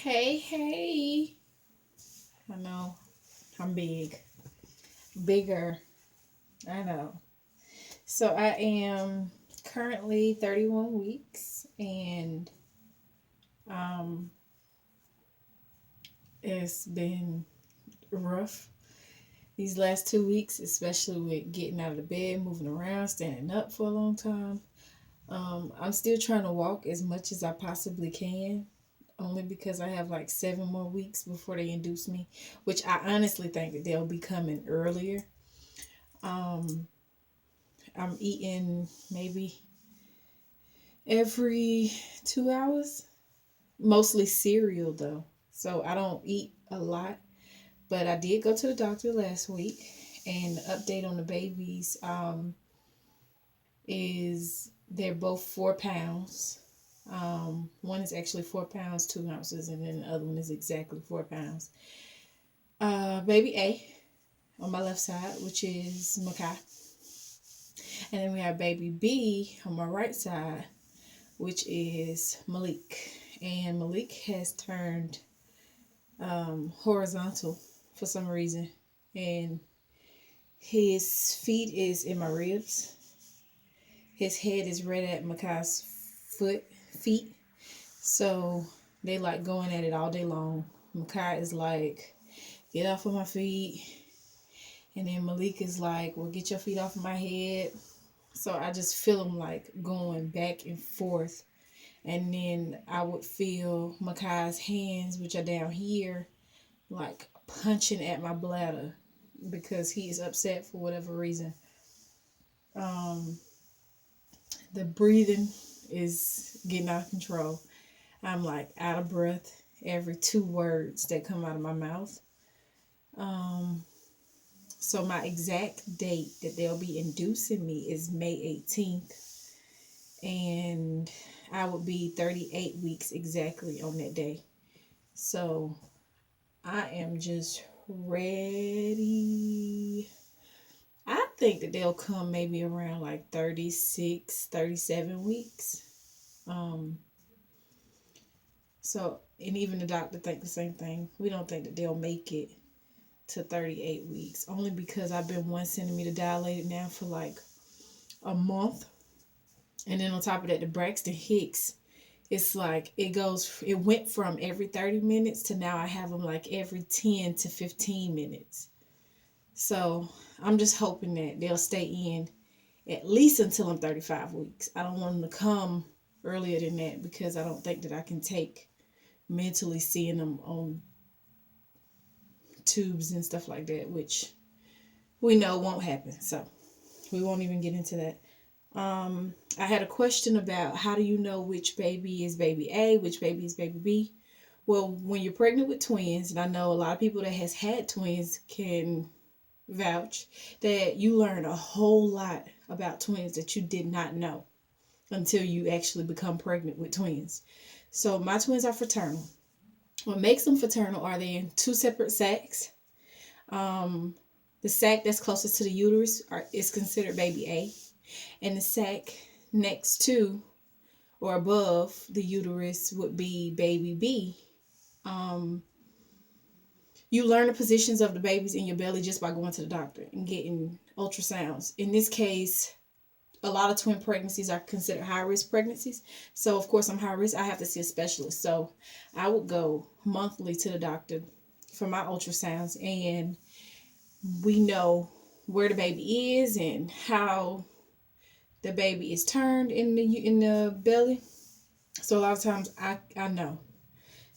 Hey, hey. I know I'm big. Bigger. I know. So I am currently 31 weeks and um it's been rough these last 2 weeks, especially with getting out of the bed, moving around, standing up for a long time. I'm still trying to walk as much as I possibly can, only because I have like 7 more weeks before they induce me, which I honestly think that they'll be coming earlier. Um, I'm eating maybe every 2 hours, mostly cereal though. So I don't eat a lot, but I did go to the doctor last week, and the update on the babies is they're both 4 pounds. One is actually 4 pounds, 2 ounces, and then the other one is exactly 4 pounds. Baby A on my left side, which is Makai. And then we have baby B on my right side, which is Malik. And Malik has turned horizontal for some reason. And his feet is in my ribs. His head is right at Makai's feet. So they like going at it all day long. Makai is like, get off of my feet. And then Malik is like, well, get your feet off of my head. So I just feel them like going back and forth. And then I would feel Makai's hands, which are down here, like punching at my bladder because he is upset for whatever reason. Um, the breathing is getting out of control. I'm like out of breath every 2 words that come out of my mouth. Um, so my exact date that they'll be inducing me is May 18th. And I would be 38 weeks exactly on that day. So I am just ready. I think that they'll come maybe around like 36, 37 weeks. Um, and even the doctor think the same thing. We don't think that they'll make it to 38 weeks, only because I've been 1 centimeter dilated now for like a month. And then on top of that, the Braxton Hicks, it's like it went from every 30 minutes to now I have them like every 10 to 15 minutes. So I'm just hoping that they'll stay in at least until I'm 35 weeks. I don't want them to come earlier than that because I don't think that I can take mentally seeing them on tubes and stuff like that, which we know won't happen. So we won't even get into that. I had a question about how do you know which baby is baby A, which baby is baby B? Well, when you're pregnant with twins, and I know a lot of people that has had twins can vouch that you learn a whole lot about twins that you did not know until you actually become pregnant with twins. So my twins are fraternal. What makes them fraternal are they in two separate sacs. Um, the sac that's closest to the uterus is considered baby A, and the sac next to or above the uterus would be baby B. Um, you learn the positions of the babies in your belly just by going to the doctor and getting ultrasounds. In this case, a lot of twin pregnancies are considered high risk pregnancies. So, of course, I'm high risk. I have to see a specialist. So, I would go monthly to the doctor for my ultrasounds, and we know where the baby is and how the baby is turned in the belly. So a lot of times I know.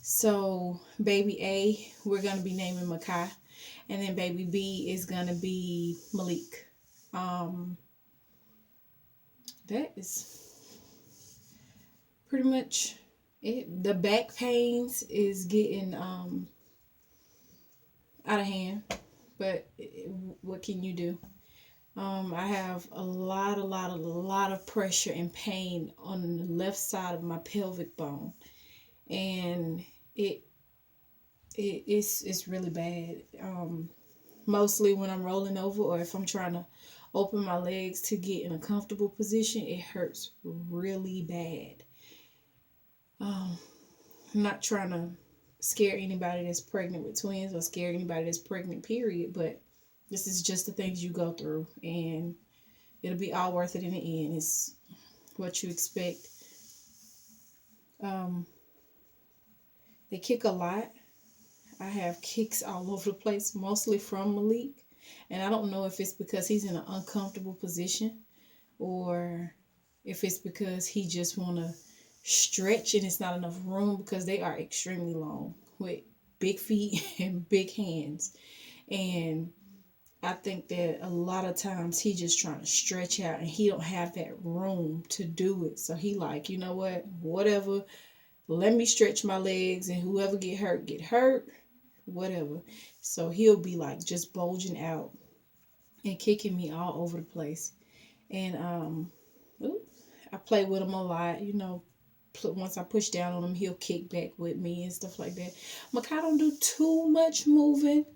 So baby A, we're gonna be naming Makai, and then baby B is gonna be Malik. Um, that is pretty much it. The back pains is getting out of hand, but what can you do? I have a lot of pressure and pain on the left side of my pelvic bone, and it it's really bad. Mostly when I'm rolling over or if I'm trying to open my legs to get in a comfortable position, it hurts really bad. Um, I'm not trying to scare anybody that's pregnant with twins or scare anybody that's pregnant, period. But this is just the things you go through, and it'll be all worth it in the end. It's what you expect. Um, they kick a lot. I have kicks all over the place, mostly from Malik. And I don't know if it's because he's in an uncomfortable position or if it's because he just want to stretch and it's not enough room, because they are extremely long with big feet and big hands. And I think that a lot of times he just trying to stretch out and he don't have that room to do it. So he like, you know what, whatever, let me stretch my legs and whoever get hurt, whatever. So he'll be like just bulging out and kicking me all over the place. And I play with him a lot, you know. Once I push down on him, he'll kick back with me and stuff like that. Makai don't do too much moving,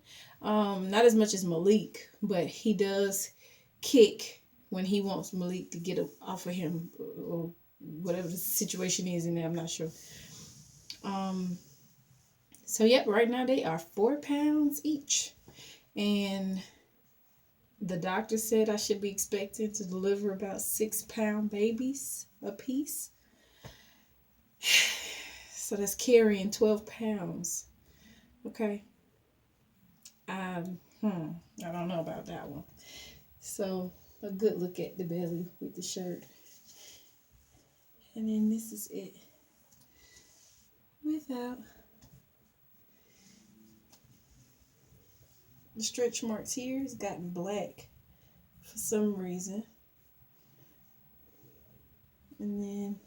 not as much as Malik, but he does kick when he wants Malik to get off of him, or whatever the situation is in there. I'm not sure. So yep, right now they are 4 pounds each, and the doctor said I should be expecting to deliver about 6-pound babies a piece. So that's carrying 12 pounds. Okay. I don't know about that one. So a good look at the belly with the shirt. And then this is it without. The stretch marks here has gotten black for some reason. And then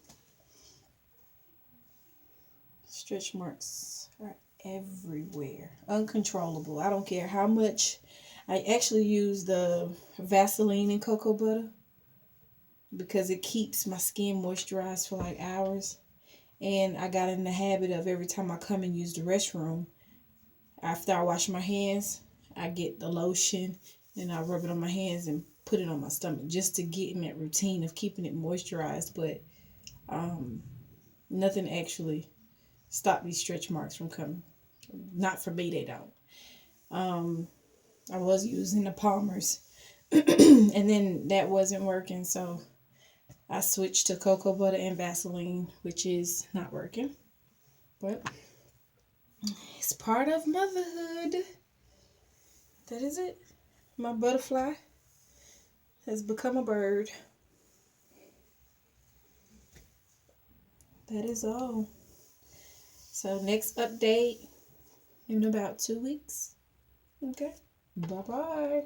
stretch marks are everywhere. Uncontrollable. I don't care how much. I actually use the Vaseline and cocoa butter because it keeps my skin moisturized for like hours. And I got in the habit of every time I come and use the restroom, after I wash my hands, I get the lotion and I rub it on my hands and put it on my stomach just to get in that routine of keeping it moisturized. But nothing actually stopped these stretch marks from coming. Not for me, they don't. I was using the Palmer's and then that wasn't working, so I switched to cocoa butter and Vaseline, which is not working. But it's part of motherhood. That is it. My butterfly has become a bird. That is all. So next update in about 2 weeks. Okay. Bye-bye.